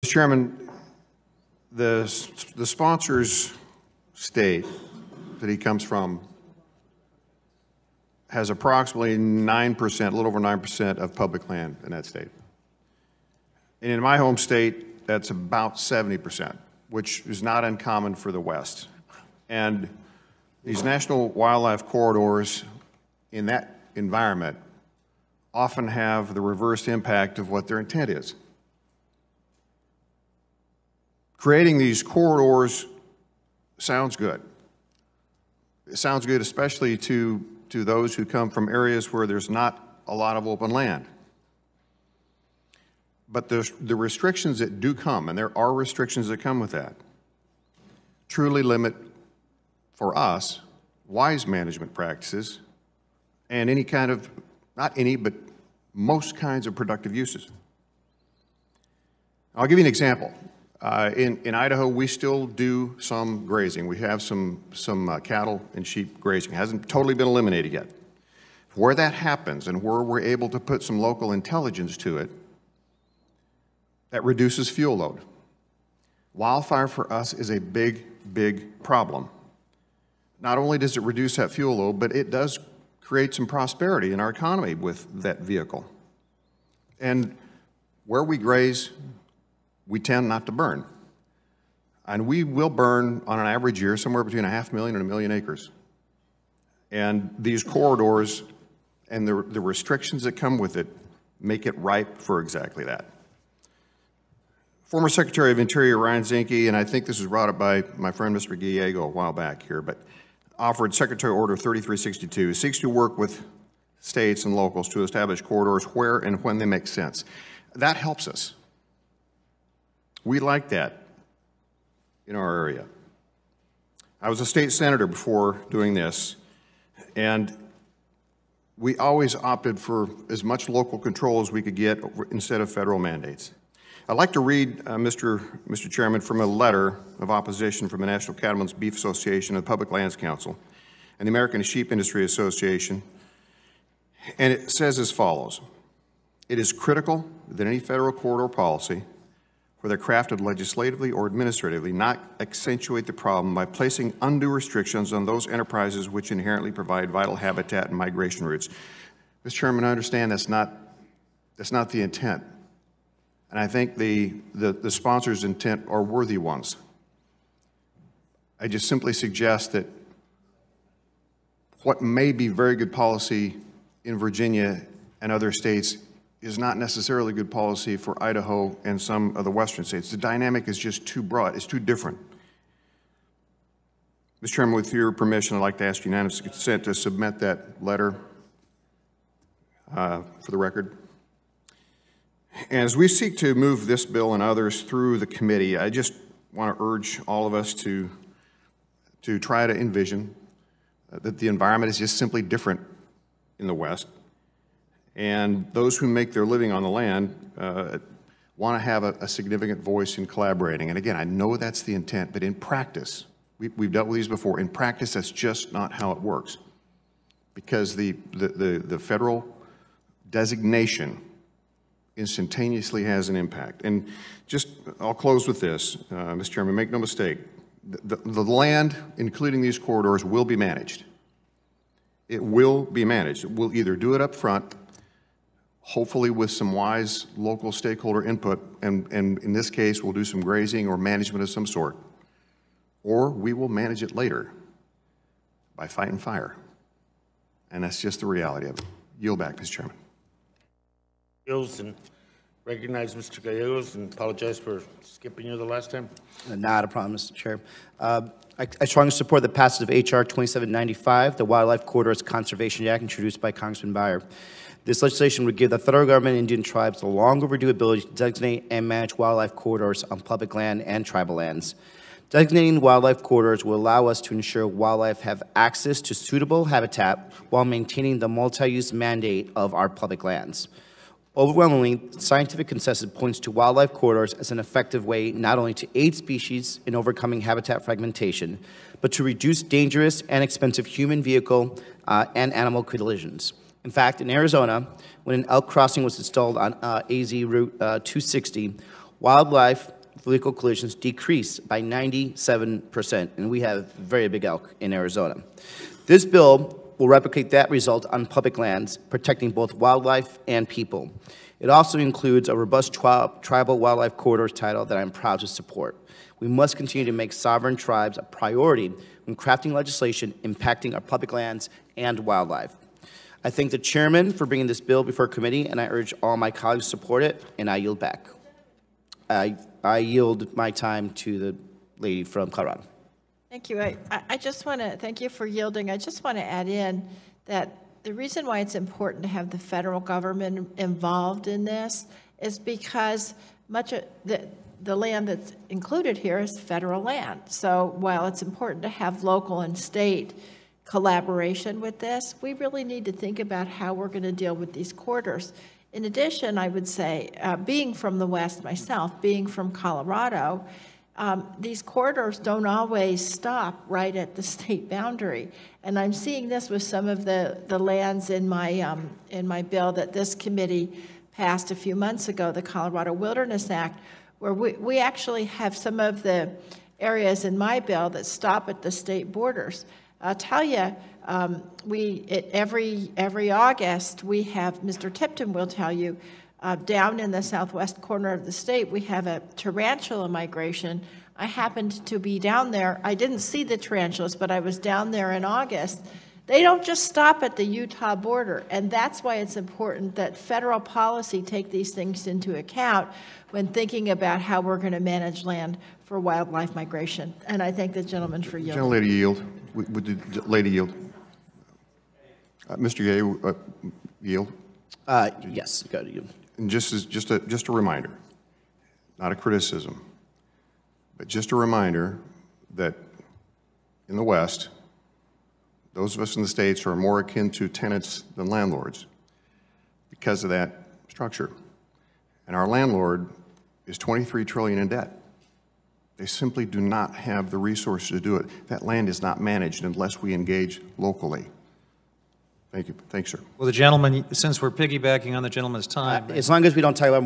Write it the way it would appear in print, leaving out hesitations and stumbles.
Mr. Chairman, the sponsor's state that he comes from has approximately 9%, a little over 9% of public land in that state. And in my home state, that's about 70%, which is not uncommon for the West. And these national wildlife corridors in that environment often have the reverse impact of what their intent is. Creating these corridors sounds good. It sounds good especially to those who come from areas where there's not a lot of open land. But the restrictions that do come, and there are restrictions that come with that, truly limit, for us, wise management practices and any kind of, not any, but most kinds of productive uses. I'll give you an example. In Idaho, we still do some grazing. We have some cattle and sheep grazing. It hasn't totally been eliminated yet. Where that happens and where we're able to put some local intelligence to it, that reduces fuel load. Wildfire for us is a big, big problem. Not only does it reduce that fuel load, but it does create some prosperity in our economy with that vehicle. And where we graze, we tend not to burn. And we will burn on an average year somewhere between 500,000 and 1 million acres. And these corridors and the restrictions that come with it make it ripe for exactly that. Former Secretary of Interior Ryan Zinke, and I think this was brought up by my friend Mr. Gallego a while back here, but offered Secretary Order 3362, seeks to work with states and locals to establish corridors where and when they make sense. That helps us. We like that in our area. I was a state senator before doing this, and we always opted for as much local control as we could get instead of federal mandates. I'd like to read, Mr. Chairman, from a letter of opposition from the National Cattlemen's Beef Association and the Public Lands Council and the American Sheep Industry Association, and it says as follows: "It is critical that any federal corridor policy, whether crafted legislatively or administratively, not accentuate the problem by placing undue restrictions on those enterprises which inherently provide vital habitat and migration routes." Mr. Chairman, I understand that's not the intent. And I think the sponsor's intent are worthy ones. I just simply suggest that what may be very good policy in Virginia and other states is not necessarily good policy for Idaho and some of the western states. The dynamic is just too broad. It's too different. Mr. Chairman, with your permission, I'd like to ask unanimous consent to submit that letter for the record. As we seek to move this bill and others through the committee, I just want to urge all of us to try to envision that the environment is just simply different in the West. And those who make their living on the land want to have a significant voice in collaborating. And again, I know that's the intent, but in practice, we've dealt with these before. In practice, that's just not how it works. Because the federal designation instantaneously has an impact. And I'll close with this, Mr. Chairman, make no mistake, the land, including these corridors, will be managed. It will be managed. We'll either do it up front, hopefully with some wise local stakeholder input, and in this case, we'll do some grazing or management of some sort, or we will manage it later by fighting fire. And that's just the reality of it. Yield back, Mr. Chairman. And recognize Mr. Gallegos and apologize for skipping you the last time. Not a problem, Mr. Chair. I strongly support the passage of H.R. 2795, the Wildlife Corridors Conservation Act, introduced by Congressman Beyer. This legislation would give the federal government and Indian tribes the long overdue ability to designate and manage wildlife corridors on public land and tribal lands. Designating wildlife corridors will allow us to ensure wildlife have access to suitable habitat while maintaining the multi-use mandate of our public lands. Overwhelmingly, scientific consensus points to wildlife corridors as an effective way not only to aid species in overcoming habitat fragmentation, but to reduce dangerous and expensive human vehicle and animal collisions. In fact, in Arizona, when an elk crossing was installed on AZ Route 260, Wildlife vehicle collisions decreased by 97%, and we have very big elk in Arizona. This bill will replicate that result on public lands, protecting both wildlife and people. It also includes a robust tribal wildlife corridors title that I'm proud to support. We must continue to make sovereign tribes a priority when crafting legislation impacting our public lands and wildlife. I thank the chairman for bringing this bill before committee, and I urge all my colleagues to support it, and I yield back. I yield my time to the lady from Colorado. Thank you. I just want to thank you for yielding. I just want to add in that the reason why it's important to have the federal government involved in this is because much of the land that's included here is federal land. So while it's important to have local and state collaboration with this, we really need to think about how we're going to deal with these corridors. In addition, I would say, being from the West myself, being from Colorado, these corridors don't always stop right at the state boundary. And I'm seeing this with some of the lands in my bill that this committee passed a few months ago, the Colorado Wilderness Act, where we actually have some of the areas in my bill that stop at the state borders. I'll tell you, every August we have, Mr. Tipton will tell you, down in the southwest corner of the state, we have a tarantula migration. I happened to be down there. I didn't see the tarantulas, but I was down there in August. They don't just stop at the Utah border, and that's why it's important that federal policy take these things into account when thinking about how we're going to manage land for wildlife migration. And I thank the gentleman for yielding. Gentlelady yield. Would the lady yield? Mr. Gay, yield? Yes, go to you. And just a reminder, not a criticism, but just a reminder that in the West, those of us in the States are more akin to tenants than landlords because of that structure. And our landlord is $23 trillion in debt. They simply do not have the resources to do it. That land is not managed unless we engage locally. Thank you. Thanks, sir. Well, the gentleman, since we're piggybacking on the gentleman's time. As long as we don't talk about